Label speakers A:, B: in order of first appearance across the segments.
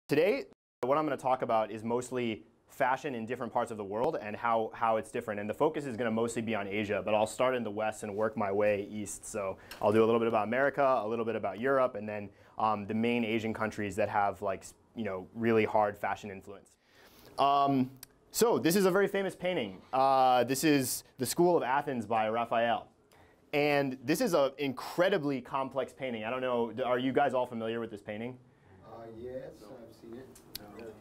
A: Today, what I'm going to talk about is mostly fashion in different parts of the world and how it's different. And the focus is going to mostly be on Asia, but I'll start in the West and work my way east. So I'll do a little bit about America, a little bit about Europe, and then the main Asian countries that have really hard fashion influence. So this is a very famous painting. This is The School of Athens by Raphael. And this is an incredibly complex painting. I don't know, are you guys all familiar with this painting?
B: Yes, I've seen it.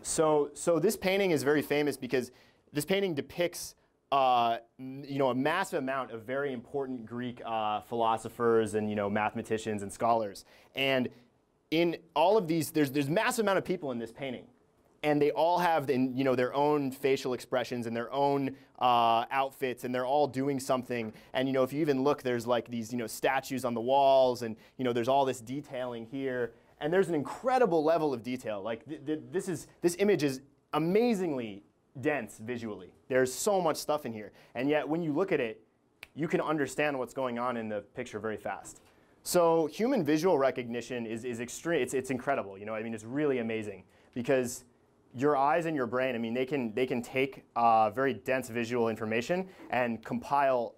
A: So this painting is very famous because this painting depicts a massive amount of very important Greek philosophers and mathematicians and scholars. And in all of these, there's massive amount of people in this painting. And they all have their own facial expressions and their own outfits, and they're all doing something. And if you even look, there's like these statues on the walls, and there's all this detailing here. And there's an incredible level of detail. Like this image is amazingly dense visually. There's so much stuff in here. And yet when you look at it, you can understand what's going on in the picture very fast. So human visual recognition is extreme. It's incredible. It's really amazing because your eyes and your brain, they can take very dense visual information and compile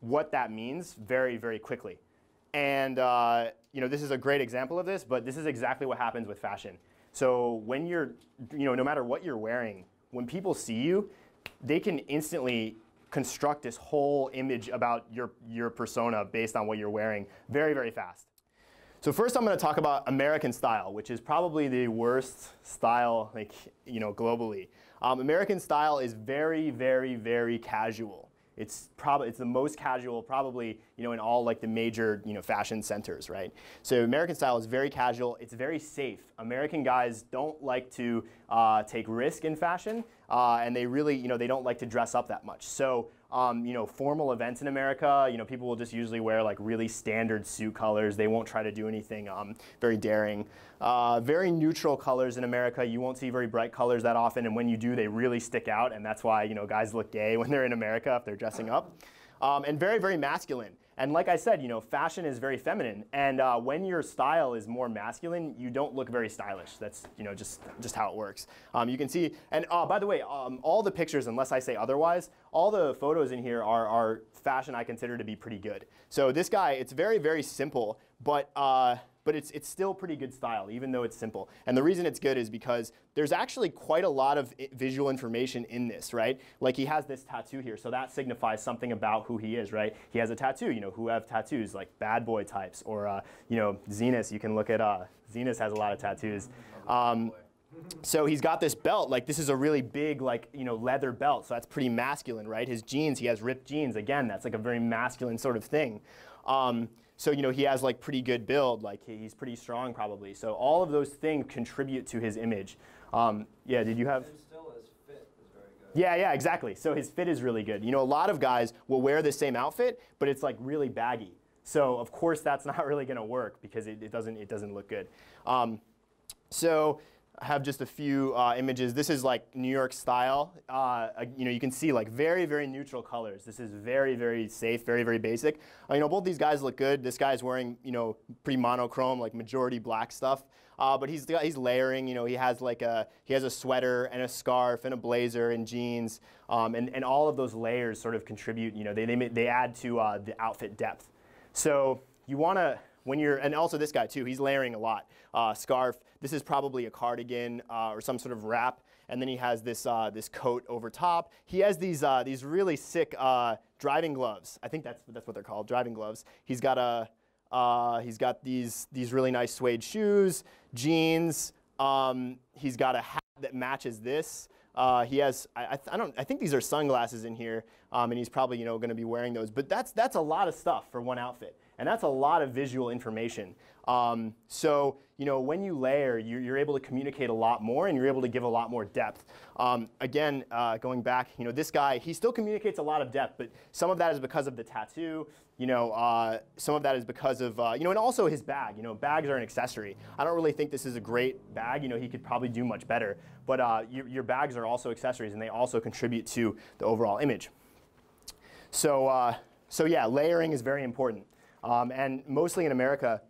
A: what that means very, very quickly. And this is a great example of this, but this is exactly what happens with fashion. So when you're, no matter what you're wearing, when people see you, they can instantly construct this whole image about your persona based on what you're wearing very, very fast. So first I'm going to talk about American style, which is probably the worst style globally. American style is very, very, very casual. It's the most casual probably in all the major fashion centers, right? So American style is very casual. It's very safe. American guys don't like to take risk in fashion, and they really they don't like to dress up that much. So formal events in America, people will just usually wear really standard suit colors. They won't try to do anything very daring. Very neutral colors in America. You won't see very bright colors that often, and when you do, they really stick out, and that's why guys look gay when they're in America if they're dressing up. And very, very masculine. And like I said, fashion is very feminine, and when your style is more masculine, you don't look very stylish. That's just how it works. You can see, and by the way, all the pictures, unless I say otherwise, all the photos in here are fashion I consider to be pretty good. So this guy, it's very, very simple, but it's still pretty good style, even though it's simple. And the reason it's good is because there's actually quite a lot of visual information in this, right? Like he has this tattoo here, so that signifies something about who he is, right? He has a tattoo, who have tattoos, like bad boy types, or Zenas, you can look at, Zenas has a lot of tattoos. So he's got this belt, this is a really big, leather belt, so that's pretty masculine, right? His jeans, he has ripped jeans, again, that's a very masculine sort of thing. So he has pretty good build, he's pretty strong probably. So all of those things contribute to his image. Yeah, did you have?
B: And still his fit is very good.
A: Yeah, exactly. So his fit is really good. A lot of guys will wear the same outfit, but it's really baggy. So of course that's not really going to work because it doesn't look good. So I have just a few images. This is New York style. You can see very, very neutral colors. This is very, very safe, very, very basic. Both these guys look good. This guy's wearing pretty monochrome, majority black stuff. But he's layering. He has a sweater and a scarf and a blazer and jeans. And all of those layers sort of contribute. They add to the outfit depth. So you want to. And also this guy too, he's layering a lot. Scarf, this is probably a cardigan or some sort of wrap, and then he has this coat over top. He has these really sick driving gloves. I think that's what they're called, driving gloves. He's got these really nice suede shoes, jeans. He's got a hat that matches this. He has, I think these are sunglasses in here, and he's probably going to be wearing those. But that's a lot of stuff for one outfit. And that's a lot of visual information. So when you layer, you're able to communicate a lot more, and you're able to give a lot more depth. Again, going back, this guy, he still communicates a lot of depth, but some of that is because of the tattoo. Some of that is because of, and also his bag. Bags are an accessory. I don't really think this is a great bag. He could probably do much better. But your bags are also accessories, and they also contribute to the overall image. So yeah, layering is very important. And mostly in America,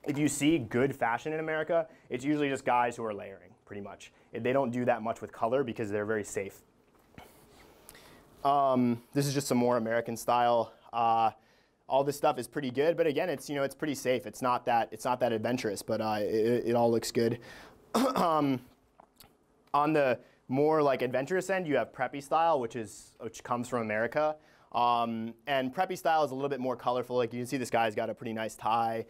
A: if you see good fashion in America, it's usually just guys who are layering, pretty much. They don't do that much with color because they're very safe. This is just some more American style. All this stuff is pretty good, but again, it's it's pretty safe. It's not that adventurous, but it all looks good. On the more like adventurous end, you have preppy style, which comes from America. And preppy style is a little bit more colorful. Like you can see, this guy's got a pretty nice tie.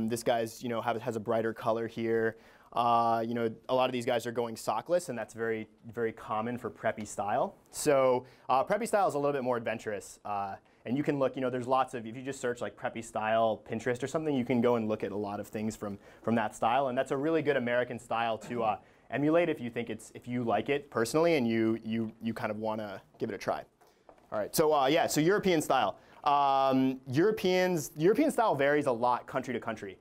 A: This guy's has a brighter color here. A lot of these guys are going sockless, and that's very, very common for preppy style. So preppy style is a little bit more adventurous. And you can look, there's lots of, if you just search like preppy style Pinterest or something, you can go and look at a lot of things from that style. And that's a really good American style to emulate if you like it personally and you kind of want to give it a try. All right, so so European style. European style varies a lot country to country.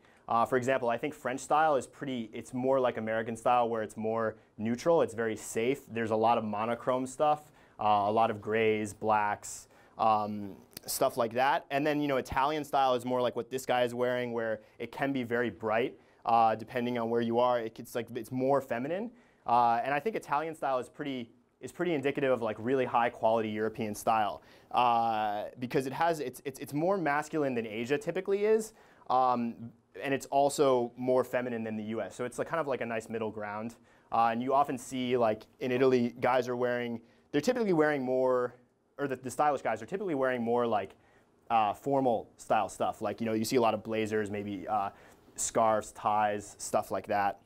A: For example, I think French style is it's more like American style where it's more neutral, it's very safe. There's a lot of monochrome stuff, a lot of grays, blacks, stuff like that. And then, Italian style is more like what this guy is wearing, where it can be very bright, depending on where you are. It's more feminine. And I think Italian style is pretty indicative of like really high quality European style, because it's more masculine than Asia typically is. And it's also more feminine than the US. So it's kind of like a nice middle ground. And you often see, like in Italy, guys are they're typically wearing more, or the stylish guys are typically wearing more like formal style stuff. Like, you see a lot of blazers, maybe scarves, ties, stuff like that.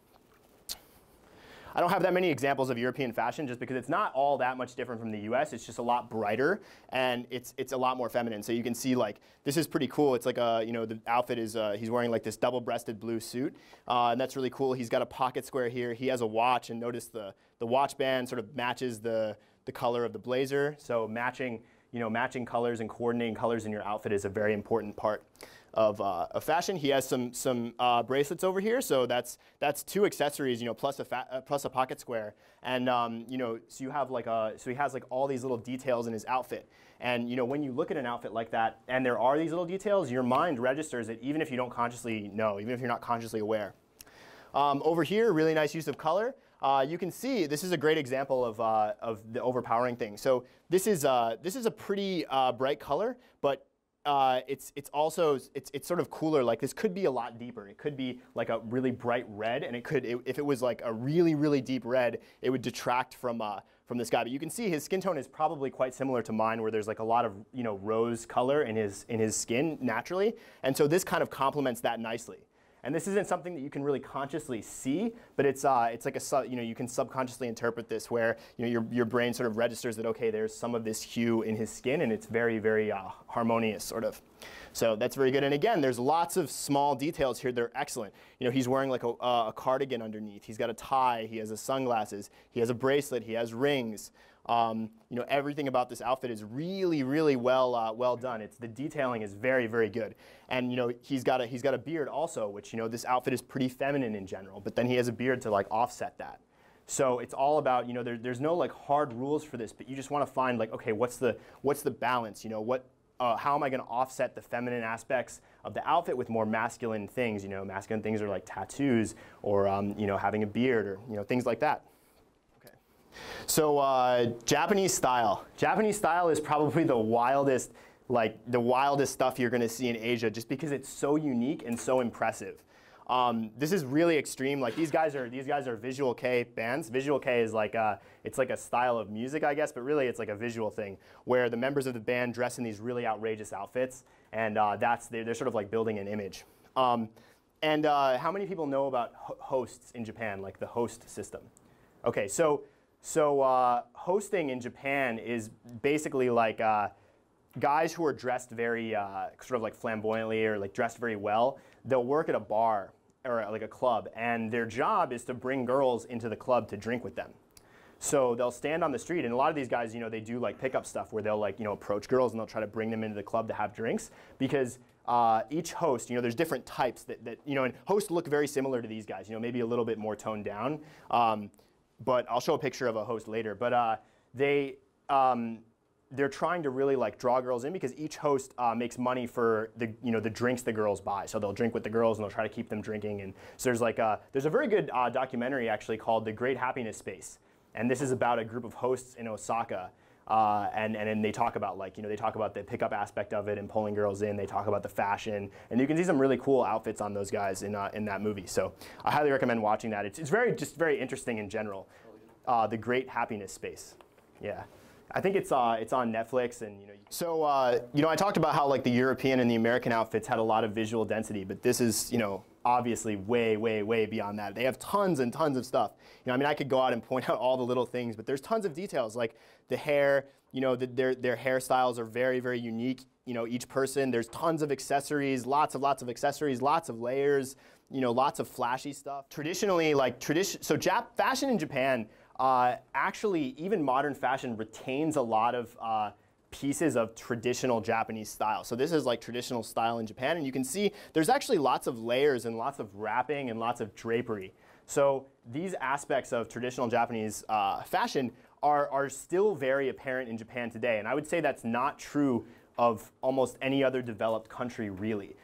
A: I don't have that many examples of European fashion just because it's not all that much different from the US. It's just a lot brighter and it's a lot more feminine. So you can see, like, this is pretty cool. It's like the outfit is, he's wearing like this double-breasted blue suit, and that's really cool. He's got a pocket square here. He has a watch, and notice the watch band sort of matches the color of the blazer. So matching colors and coordinating colors in your outfit is a very important part of fashion. He has some bracelets over here, so that's 2 accessories, plus a pocket square, and so you have so he has like all these little details in his outfit, and when you look at an outfit like that, and there are these little details, your mind registers it, even if you don't consciously know, even if you're not consciously aware. Over here, really nice use of color. You can see this is a great example of the overpowering thing. So this is a pretty bright color, but it's sort of cooler. Like, this could be a lot deeper. It could be like a really bright red, and if it was like a really, really deep red, it would detract from this guy. But you can see his skin tone is probably quite similar to mine, where there's like a lot of rose color in his skin naturally, and so this kind of complements that nicely. And this isn't something that you can really consciously see, but it's like you can subconsciously interpret this, where your brain sort of registers that, okay, there's some of this hue in his skin, and it's very, very harmonious, sort of. So that's very good. And again, there's lots of small details here that are excellent. He's wearing like a cardigan underneath. He's got a tie. He has his sunglasses. He has a bracelet. He has rings. Everything about this outfit is really, really well done. The detailing is very, very good. And he's got a beard also, which this outfit is pretty feminine in general. But then he has a beard to like offset that. So it's all about there's no like hard rules for this, but you just want to find like, okay, what's the balance? How am I going to offset the feminine aspects of the outfit with more masculine things? Masculine things are like tattoos or having a beard or things like that. So Japanese style. Japanese style is probably the wildest stuff you're going to see in Asia, just because it's so unique and so impressive. This is really extreme. Like, these guys are Visual Kei bands. Visual Kei is like it's like a style of music, I guess, but really it's like a visual thing where the members of the band dress in these really outrageous outfits, and they're sort of like building an image. How many people know about hosts in Japan, like the host system? Okay, so hosting in Japan is basically like guys who are dressed very sort of like flamboyantly or like dressed very well. They'll work at a bar or like a club, and their job is to bring girls into the club to drink with them. So they'll stand on the street, and a lot of these guys, they do like pickup stuff where they'll like approach girls and they'll try to bring them into the club to have drinks, because each host, there's different types that and hosts look very similar to these guys, maybe a little bit more toned down. But I'll show a picture of a host later. But they're trying to really like draw girls in because each host makes money for the the drinks the girls buy. So they'll drink with the girls and they'll try to keep them drinking. And so there's a very good documentary actually called The Great Happiness Space, and this is about a group of hosts in Osaka. And then they talk about they talk about the pickup aspect of it and pulling girls in. They talk about the fashion, and you can see some really cool outfits on those guys in that movie. So I highly recommend watching that. It's very interesting in general. The Great Happiness Space, yeah. I think it's on Netflix, and So I talked about how like the European and the American outfits had a lot of visual density, but this is obviously way beyond that. They have tons and tons of stuff. I mean, I could go out and point out all the little things, but there's tons of details like the hair. Their hairstyles are very unique. Each person. There's tons of accessories, lots of accessories, lots of layers. Lots of flashy stuff. Traditionally, fashion in Japan. Actually, even modern fashion retains a lot of pieces of traditional Japanese style. So this is like traditional style in Japan, and you can see there's actually lots of layers and lots of wrapping and lots of drapery. So these aspects of traditional Japanese fashion are still very apparent in Japan today, and I would say that's not true of almost any other developed country, really.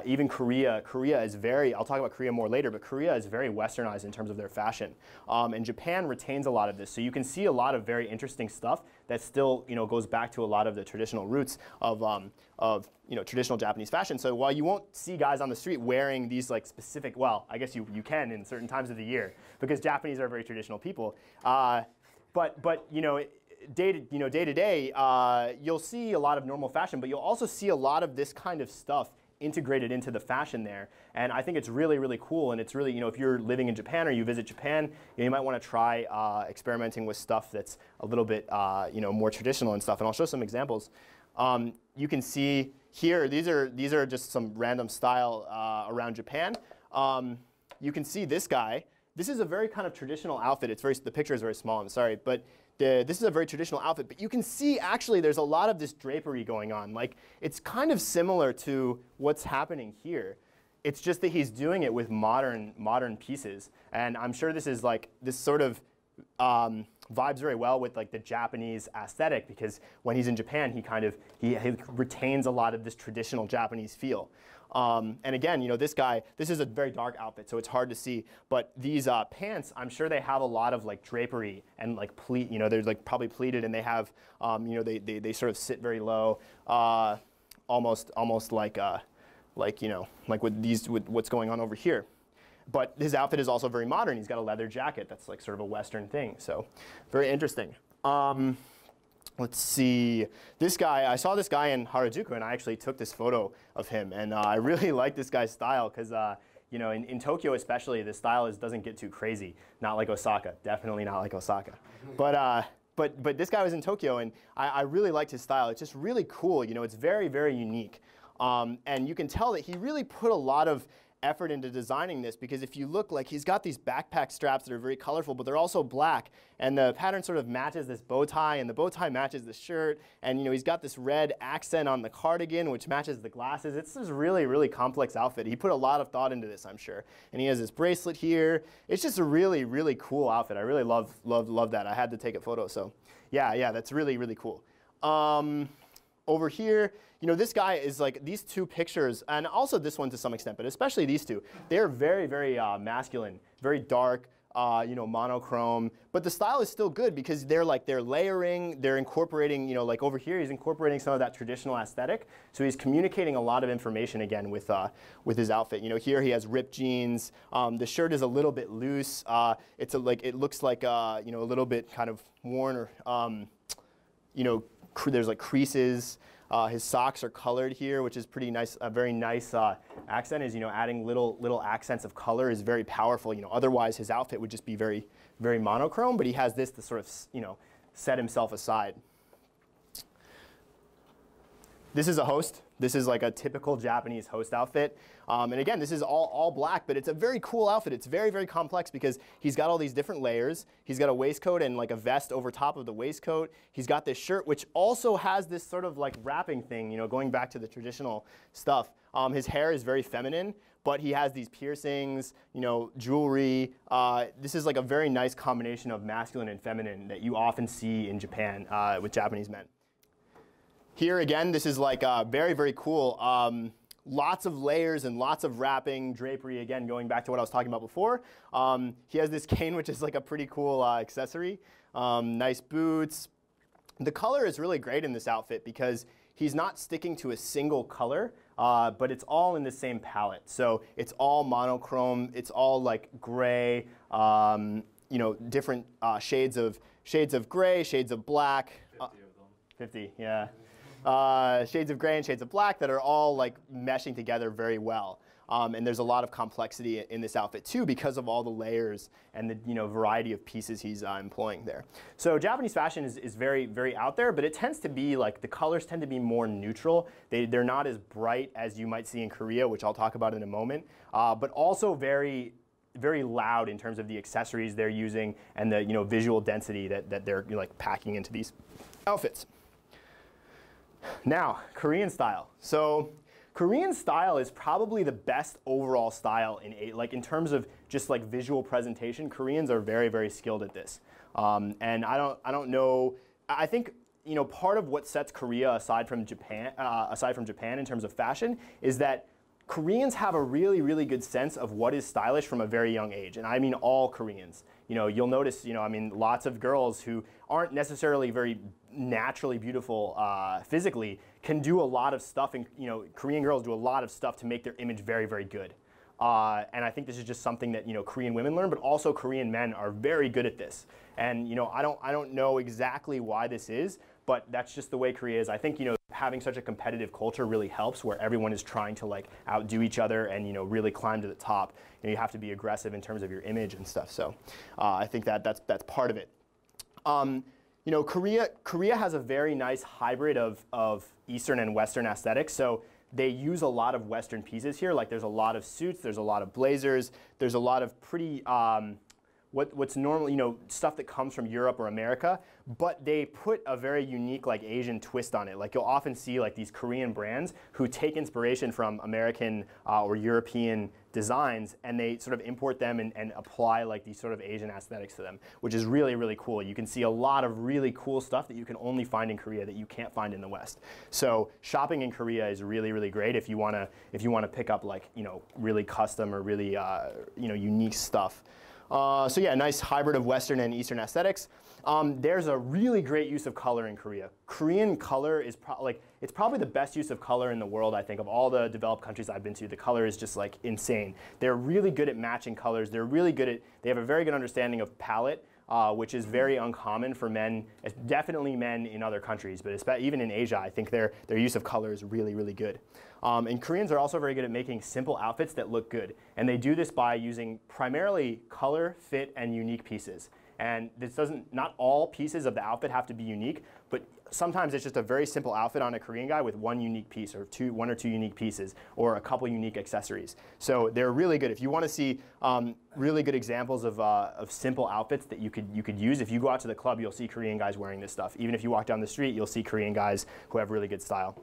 A: Even Korea is I'll talk about Korea more later, but Korea is very westernized in terms of their fashion. And Japan retains a lot of this. So you can see a lot of very interesting stuff that still goes back to a lot of the traditional roots of traditional Japanese fashion. So while you won't see guys on the street wearing these like specific, well, I guess you can in certain times of the year because Japanese are very traditional people. But day to day, you'll see a lot of normal fashion, but you'll also see a lot of this kind of stuff integrated into the fashion there. And I think it's really cool. And it's really, if you're living in Japan or you visit Japan, you might want to try experimenting with stuff that's a little bit more traditional and stuff. And I'll show some examples. You can see here, these are just some random style around Japan. You can see this guy. This is a very kind of traditional outfit. The picture is very small, I'm sorry, but this is a very traditional outfit. But you can see actually there's a lot of this drapery going on. Like it's kind of similar to what's happening here. It's just that he's doing it with modern pieces. And I'm sure this is like this sort of vibes very well with like the Japanese aesthetic, because when he's in Japan, he retains a lot of this traditional Japanese feel. And again, this is a very dark outfit, so it's hard to see. But these pants, I'm sure they have a lot of like drapery and like pleat. They're like probably pleated, and they have, they sort of sit very low, almost like with what's going on over here. But his outfit is also very modern. He's got a leather jacket that's like sort of a Western thing. So very interesting. Let's see. This guy, I saw this guy in Harajuku, and I actually took this photo of him. And I really like this guy's style because, in Tokyo especially, the style doesn't get too crazy. Not like Osaka. Definitely not like Osaka. But this guy was in Tokyo, and I really liked his style. It's just really cool. It's very unique. And you can tell that he really put a lot of effort into designing this, because if you look, like he's got these backpack straps that are very colorful, but they're also black, and the pattern sort of matches this bow tie, and the bow tie matches the shirt, and he's got this red accent on the cardigan which matches the glasses. It's this really complex outfit. He put a lot of thought into this, I'm sure. And he has this bracelet here. It's just a really cool outfit. I really love that. I had to take a photo, so yeah, that's really cool. Over here, this guy is like, these two pictures, and also this one to some extent, but especially these two, they're very masculine, very dark, monochrome, but the style is still good because they're layering, they're incorporating, like over here, he's incorporating some of that traditional aesthetic. So he's communicating a lot of information again with his outfit. Here he has ripped jeans. The shirt is a little bit loose. It looks like a little bit kind of worn, or there's like creases. His socks are colored here, which is pretty nice. A very nice accent is, adding little accents of color is very powerful. Otherwise his outfit would just be very monochrome, but he has this to sort of, set himself aside. This is a host. This is like a typical Japanese host outfit. And again, this is all black, but it's a very cool outfit. It's very complex because he's got all these different layers. He's got a waistcoat and like a vest over top of the waistcoat. He's got this shirt, which also has this sort of like wrapping thing, going back to the traditional stuff. His hair is very feminine, but he has these piercings, jewelry. This is like a very nice combination of masculine and feminine that you often see in Japan with Japanese men. Here again, this is like very, very cool. Lots of layers and lots of wrapping, drapery, again, going back to what I was talking about before. He has this cane, which is like a pretty cool accessory. Nice boots. The color is really great in this outfit because he's not sticking to a single color, but it's all in the same palette. So it's all monochrome. It's all like gray, you know, different shades of gray, shades of black.
C: 50 of them.
A: 50, yeah. Shades of gray and shades of black that are all like meshing together very well. And there's a lot of complexity in this outfit too because of all the layers and the variety of pieces he's employing there. So Japanese fashion is very, very out there, but it tends to be like the colors tend to be more neutral. They're not as bright as you might see in Korea, which I'll talk about in a moment, but also very, very loud in terms of the accessories they're using and the visual density that they're like packing into these outfits. Now, Korean style. So Korean style is probably the best overall style in terms of just like visual presentation. Koreans are very, very skilled at this. And I don't know, I think part of what sets Korea aside from Japan in terms of fashion is that Koreans have a really, really good sense of what is stylish from a very young age. And I mean all Koreans. You'll notice, I mean, lots of girls who aren't necessarily very naturally beautiful physically can do a lot of stuff, and Korean girls do a lot of stuff to make their image very, very good. And I think this is just something that Korean women learn, but also Korean men are very good at this. And I don't know exactly why this is, but that's just the way Korea is. I think having such a competitive culture really helps, where everyone is trying to like outdo each other and really climb to the top. You have to be aggressive in terms of your image and stuff. So I think that's part of it. Korea has a very nice hybrid of Eastern and Western aesthetics. So they use a lot of Western pieces here. Like there's a lot of suits, there's a lot of blazers, there's a lot of pretty what's normally stuff that comes from Europe or America, but they put a very unique like Asian twist on it. Like you'll often see like these Korean brands who take inspiration from American or European designs, and they sort of import them and apply like these sort of Asian aesthetics to them, which is really, really cool. You can see a lot of really cool stuff that you can only find in Korea that you can't find in the West. So shopping in Korea is really, really great if you wanna pick up like really custom or really unique stuff. So yeah, nice hybrid of Western and Eastern aesthetics. There's a really great use of color in Korea. Korean color is it's probably the best use of color in the world, I think. Of all the developed countries I've been to, the color is just like insane. They're really good at matching colors. They have a very good understanding of palette, which is very uncommon for men, definitely men in other countries, but even in Asia, I think their use of color is really, really good. And Koreans are also very good at making simple outfits that look good. And they do this by using primarily color, fit, and unique pieces. And not all pieces of the outfit have to be unique, but sometimes it's just a very simple outfit on a Korean guy with one unique piece or one or two unique pieces or a couple unique accessories. So they're really good. If you want to see really good examples of simple outfits that you could use, if you go out to the club, you'll see Korean guys wearing this stuff. Even if you walk down the street, you'll see Korean guys who have really good style.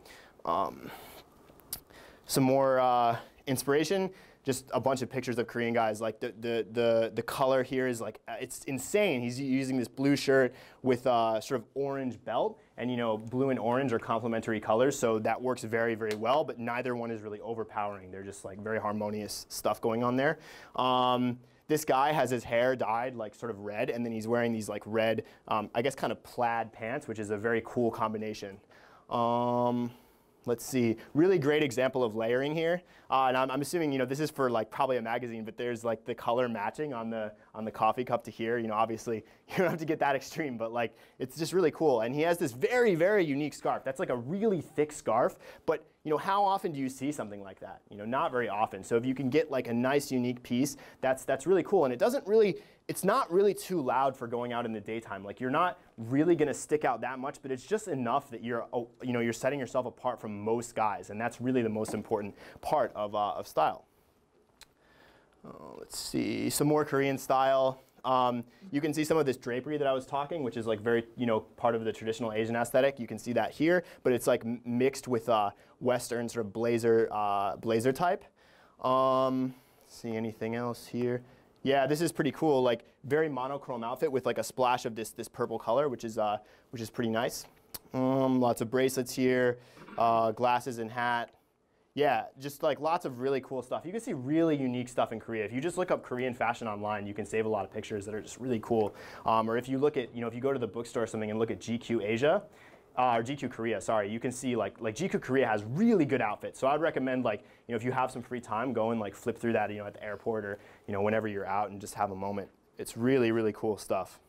A: Some more inspiration. Just a bunch of pictures of Korean guys. Like the color here is like, it's insane. He's using this blue shirt with a sort of orange belt, and blue and orange are complementary colors, so that works very, very well, but neither one is really overpowering. They're just like very harmonious stuff going on there. This guy has his hair dyed like sort of red, and then he's wearing these like red, I guess kind of plaid pants, which is a very cool combination. Let's see, really great example of layering here. And I'm assuming this is for like probably a magazine, but there's like the color matching on the coffee cup to here. Obviously you don't have to get that extreme, but like it's just really cool. And he has this very, very unique scarf. That's like a really thick scarf, but how often do you see something like that? Not very often. So if you can get like a nice unique piece, that's really cool. And it's not really too loud for going out in the daytime. Like you're not really going to stick out that much, but it's just enough that you're setting yourself apart from most guys, and that's really the most important part of style. Let's see, some more Korean style. You can see some of this drapery that I was talking, which is like very, part of the traditional Asian aesthetic. You can see that here, but it's like mixed with Western sort of blazer type. See anything else here? Yeah, this is pretty cool. Like very monochrome outfit with like a splash of this purple color, which is pretty nice. Lots of bracelets here, glasses and hat. Yeah, just like lots of really cool stuff. You can see really unique stuff in Korea. If you just look up Korean fashion online, you can save a lot of pictures that are just really cool. Or if you look at, if you go to the bookstore or something and look at GQ Asia, or GQ Korea, sorry, you can see like GQ Korea has really good outfits. So I'd recommend if you have some free time, go and flip through that at the airport or whenever you're out and just have a moment. It's really, really cool stuff.